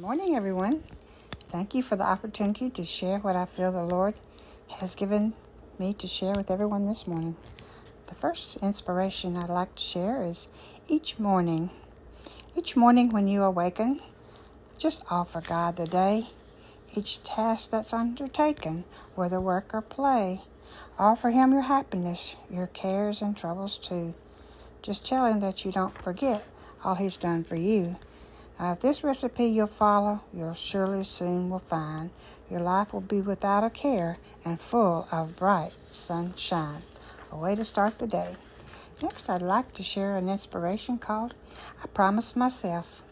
Good morning, everyone. Thank you for the opportunity to share what I feel the Lord has given me to share with everyone this morning. The first inspiration I'd like to share is each morning when you awaken, just offer God the day, each task that's undertaken, whether work or play. Offer Him your happiness, your cares and troubles too. Just tell Him that you don't forget all He's done for you. If this recipe you'll follow, you'll surely soon will find your life will be without a care and full of bright sunshine. A way to start the day. Next, I'd like to share an inspiration called I Promise Myself.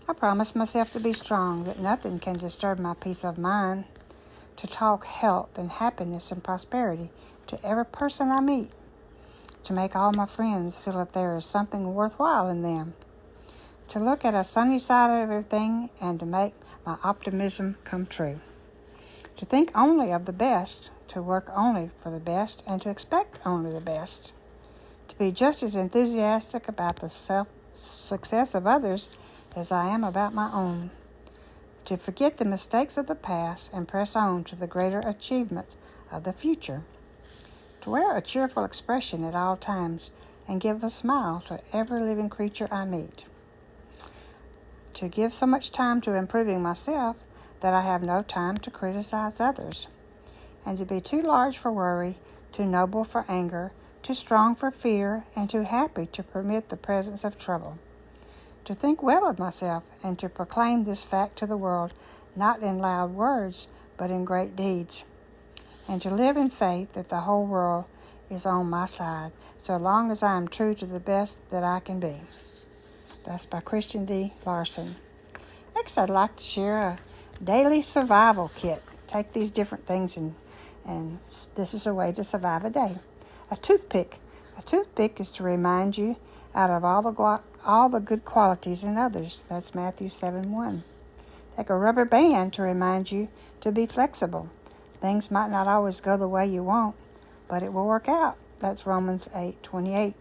I promise myself to be strong, that nothing can disturb my peace of mind, to talk health and happiness and prosperity to every person I meet, to make all my friends feel that there is something worthwhile in them, to look at a sunny side of everything and to make my optimism come true, to think only of the best, to work only for the best and to expect only the best, to be just as enthusiastic about the success of others as I am about my own, to forget the mistakes of the past and press on to the greater achievement of the future, to wear a cheerful expression at all times and give a smile to every living creature I meet, to give so much time to improving myself that I have no time to criticize others, and to be too large for worry, too noble for anger, too strong for fear, and too happy to permit the presence of trouble, to think well of myself and to proclaim this fact to the world, not in loud words, but in great deeds, and to live in faith that the whole world is on my side, so long as I am true to the best that I can be. That's by Christian D. Larson. Next, I'd like to share a daily survival kit. Take these different things and this is a way to survive a day. A toothpick. A toothpick is to remind you out of all the good qualities in others. That's Matthew 7:1. Take a rubber band to remind you to be flexible. Things might not always go the way you want, but it will work out. That's Romans 8:28.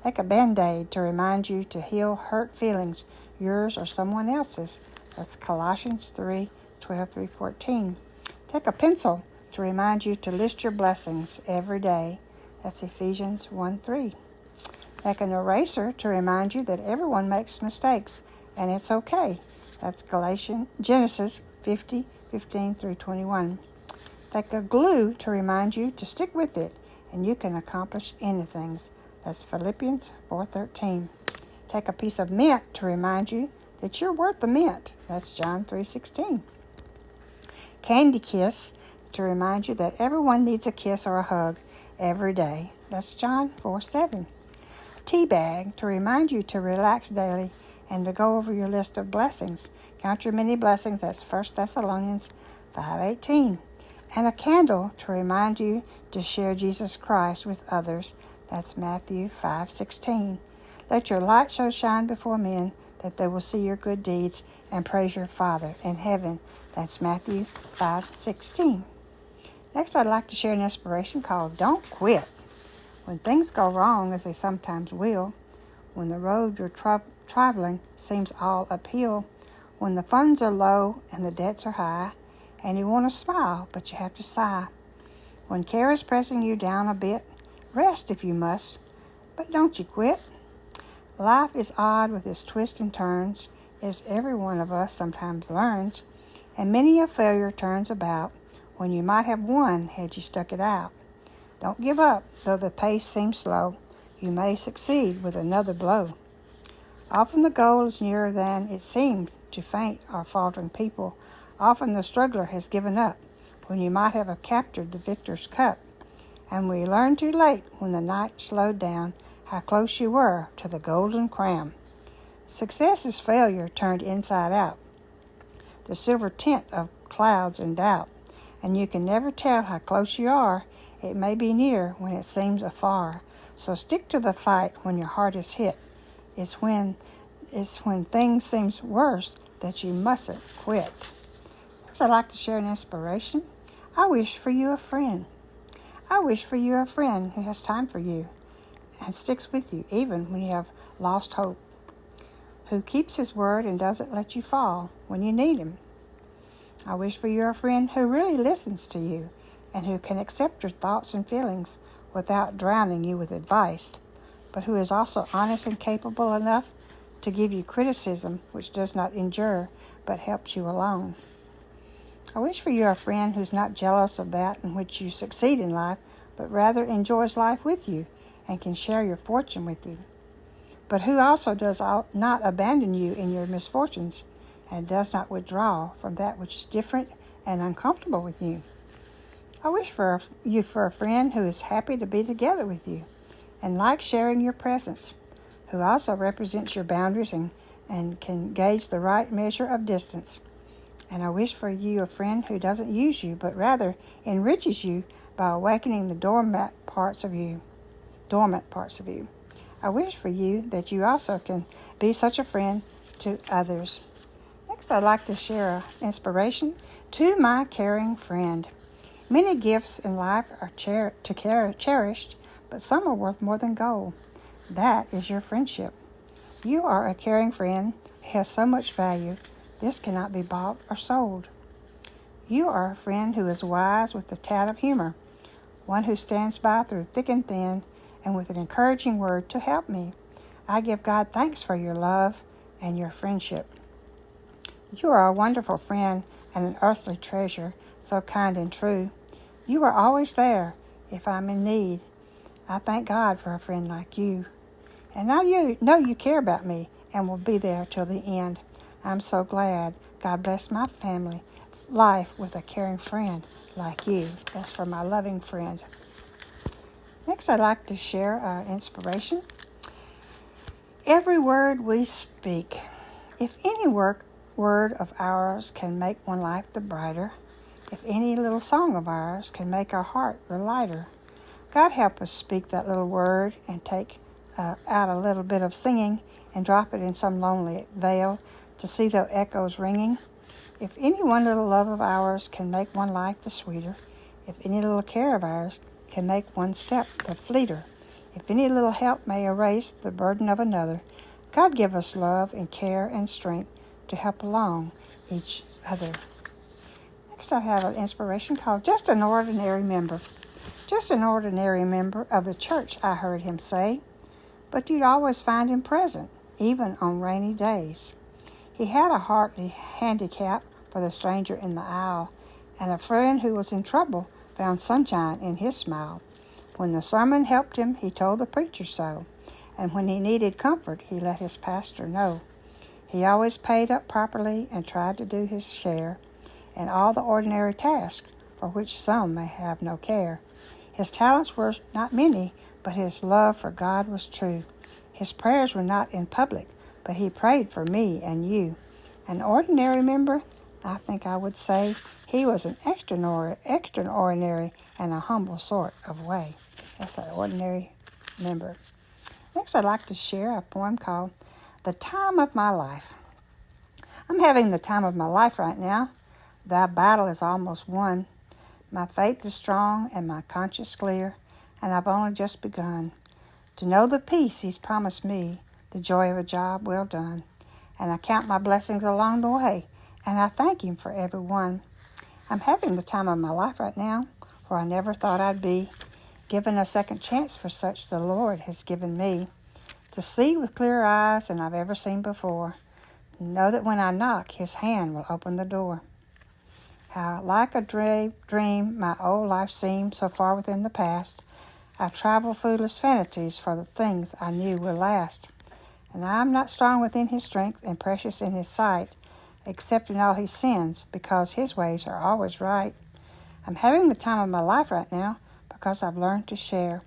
Take a Band-Aid to remind you to heal hurt feelings, yours or someone else's. That's Colossians 3:12 through 14. Take a pencil to remind you to list your blessings every day. That's Ephesians 1:3. Take an eraser to remind you that everyone makes mistakes and it's okay. That's Genesis 50:15 through 21. Take a glue to remind you to stick with it and you can accomplish anything. That's Philippians 4:13. Take a piece of mint to remind you that you're worth the mint. That's John 3:16. Candy kiss to remind you that everyone needs a kiss or a hug every day. That's John 4:7. Tea bag to remind you to relax daily and to go over your list of blessings. Count your many blessings. That's 1 Thessalonians 5:18. And a candle to remind you to share Jesus Christ with others. That's Matthew 5:16. Let your light so shine before men that they will see your good deeds and praise your Father in heaven. That's Matthew 5:16. Next, I'd like to share an inspiration called Don't Quit. When things go wrong, as they sometimes will, when the road you're traveling seems all uphill, when the funds are low and the debts are high, and you want to smile, but you have to sigh, when care is pressing you down a bit, rest if you must, but don't you quit. Life is odd with its twists and turns, as every one of us sometimes learns, and many a failure turns about when you might have won had you stuck it out. Don't give up, though the pace seems slow. You may succeed with another blow. Often the goal is nearer than it seems to faint or faltering people. Often the struggler has given up when you might have captured the victor's cup. And we learned too late when the night slowed down how close you were to the golden crown. Success is failure turned inside out, the silver tint of clouds and doubt, and you can never tell how close you are. It may be near when it seems afar. So stick to the fight when your heart is hit. It's when things seem worse that you mustn't quit. Next, I'd like to share an inspiration. I wish for you a friend. I wish for you a friend who has time for you and sticks with you even when you have lost hope, who keeps his word and doesn't let you fall when you need him. I wish for you a friend who really listens to you and who can accept your thoughts and feelings without drowning you with advice, but who is also honest and capable enough to give you criticism which does not injure but helps you along. I wish for you a friend who's not jealous of that in which you succeed in life, but rather enjoys life with you and can share your fortune with you, but who also does not abandon you in your misfortunes and does not withdraw from that which is different and uncomfortable with you. I wish for you for a friend who is happy to be together with you and likes sharing your presence, who also represents your boundaries and can gauge the right measure of distance. And I wish for you a friend who doesn't use you, but rather enriches you by awakening the dormant parts of you. I wish for you that you also can be such a friend to others. Next, I'd like to share an inspiration to my caring friend. Many gifts in life are cherished, but some are worth more than gold. That is your friendship. You are a caring friend who has so much value, this cannot be bought or sold. You are a friend who is wise with a tad of humor, one who stands by through thick and thin, and with an encouraging word to help me. I give God thanks for your love and your friendship. You are a wonderful friend and an earthly treasure, so kind and true. You are always there if I'm in need. I thank God for a friend like you. And now you know you care about me and will be there till the end. I'm so glad God blessed my family life with a caring friend like you. That's for my loving friend. Next, I'd like to share our inspiration. Every word we speak. If any word of ours can make one life the brighter, if any little song of ours can make our heart the lighter, God help us speak that little word and take out a little bit of singing and drop it in some lonely vale to see the echoes ringing. If any one little love of ours can make one life the sweeter, if any little care of ours can make one step the fleeter, if any little help may erase the burden of another, God give us love and care and strength to help along each other. Next, I have an inspiration called Just an Ordinary Member. Just an ordinary member of the church, I heard him say, but you'd always find him present, even on rainy days. He had a hardly handicap for the stranger in the aisle, and a friend who was in trouble found sunshine in his smile. When the sermon helped him, he told the preacher so, and when he needed comfort, he let his pastor know. He always paid up properly and tried to do his share in all the ordinary tasks for which some may have no care. His talents were not many, but his love for God was true. His prayers were not in public, but he prayed for me and you. An ordinary member, I think I would say, he was an extraordinary and a humble sort of way. That's an ordinary member. Next, I'd like to share a poem called The Time of My Life. I'm having the time of my life right now. Thy battle is almost won. My faith is strong and my conscience clear, and I've only just begun to know the peace he's promised me, the joy of a job well done. And I count my blessings along the way, and I thank him for every one. I'm having the time of my life right now, where I never thought I'd be, given a second chance for such the Lord has given me, to see with clearer eyes than I've ever seen before, know that when I knock, his hand will open the door. How like a dream my old life seemed so far within the past. I travel foolish vanities for the things I knew would last. And I am not strong within his strength and precious in his sight, except in all he sins, because his ways are always right. I'm having the time of my life right now because I've learned to share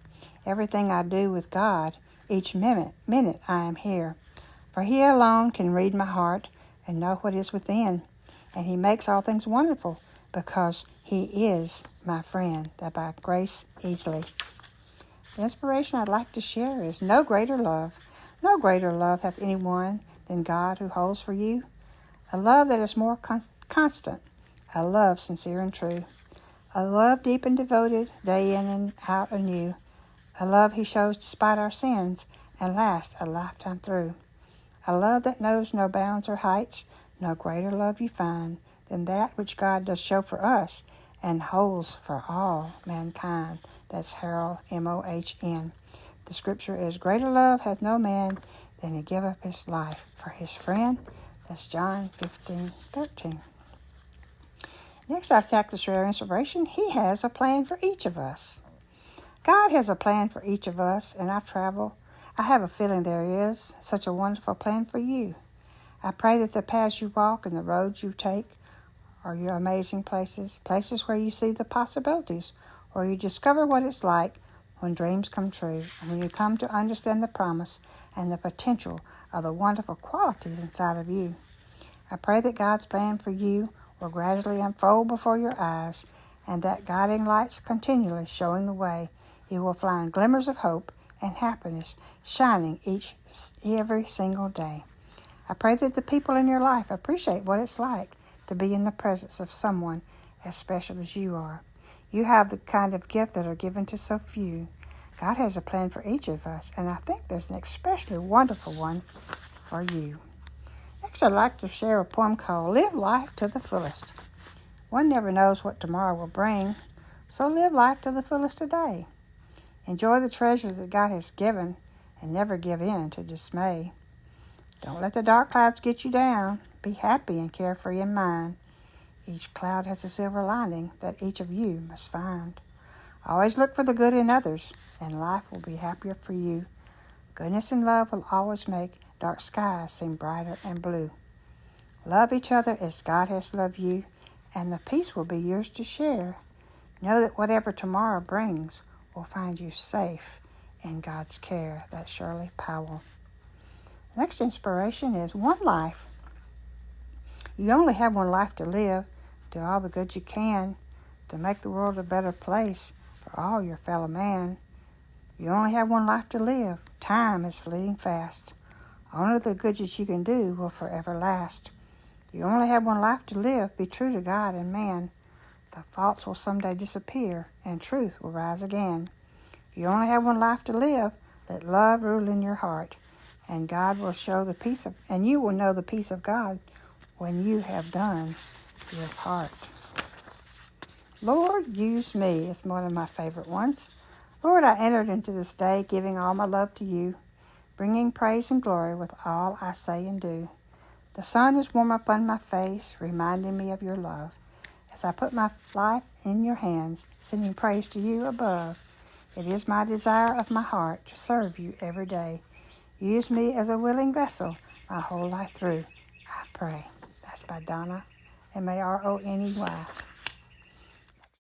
everything I do with God. Each minute I am here. For he alone can read my heart and know what is within. And he makes all things wonderful because he is my friend, that by grace easily. The inspiration I'd like to share is no greater love hath anyone than God who holds for you. A love that is more constant, a love sincere and true, a love deep and devoted, day in and out anew, a love he shows despite our sins and lasts a lifetime through, A love that knows no bounds or heights, no greater love you find than that which God does show for us and holds for all mankind. That's Harold, M-O-H-N. The scripture is, greater love hath no man than to give up his life for his friend. That's John 15:13. Next, I'd like to share inspiration. He has a plan for each of us. God has a plan for each of us, and I have a feeling there is such a wonderful plan for you. I pray that the paths you walk and the roads you take are your amazing places where you see the possibilities, where you discover what it's like when dreams come true, and when you come to understand the promise and the potential of the wonderful qualities inside of you. I pray that God's plan for you will gradually unfold before your eyes, and that guiding lights continually showing the way, you will find glimmers of hope and happiness shining every single day. I pray that the people in your life appreciate what it's like to be in the presence of someone as special as you are. You have the kind of gift that are given to so few. God has a plan for each of us, and I think there's an especially wonderful one for you. Next, I'd like to share a poem called Live Life to the Fullest. One never knows what tomorrow will bring, so live life to the fullest today. Enjoy the treasures that God has given and never give in to dismay. Don't let the dark clouds get you down. Be happy and carefree in mind. Each cloud has a silver lining that each of you must find. Always look for the good in others, and life will be happier for you. Goodness and love will always make dark skies seem brighter and blue. Love each other as God has loved you, and the peace will be yours to share. Know that whatever tomorrow brings will find you safe in God's care. That's Shirley Powell. Next inspiration is one life. You only have one life to live. Do all the good you can to make the world a better place for all your fellow man. You only have one life to live. Time is fleeting fast. Only the good that you can do will forever last. You only have one life to live. Be true to God and man. The false will someday disappear, and truth will rise again. You only have one life to live. Let love rule in your heart, and God will show and you will know the peace of God when you have done your part. Lord, use me is one of my favorite ones. Lord, I entered into this day giving all my love to you, bringing praise and glory with all I say and do. The sun is warm upon my face, reminding me of your love. As I put my life in your hands, sending praise to you above, it is my desire of my heart to serve you every day. Use me as a willing vessel my whole life through, I pray. That's by Donna, M-A-R-O-N-E-Y.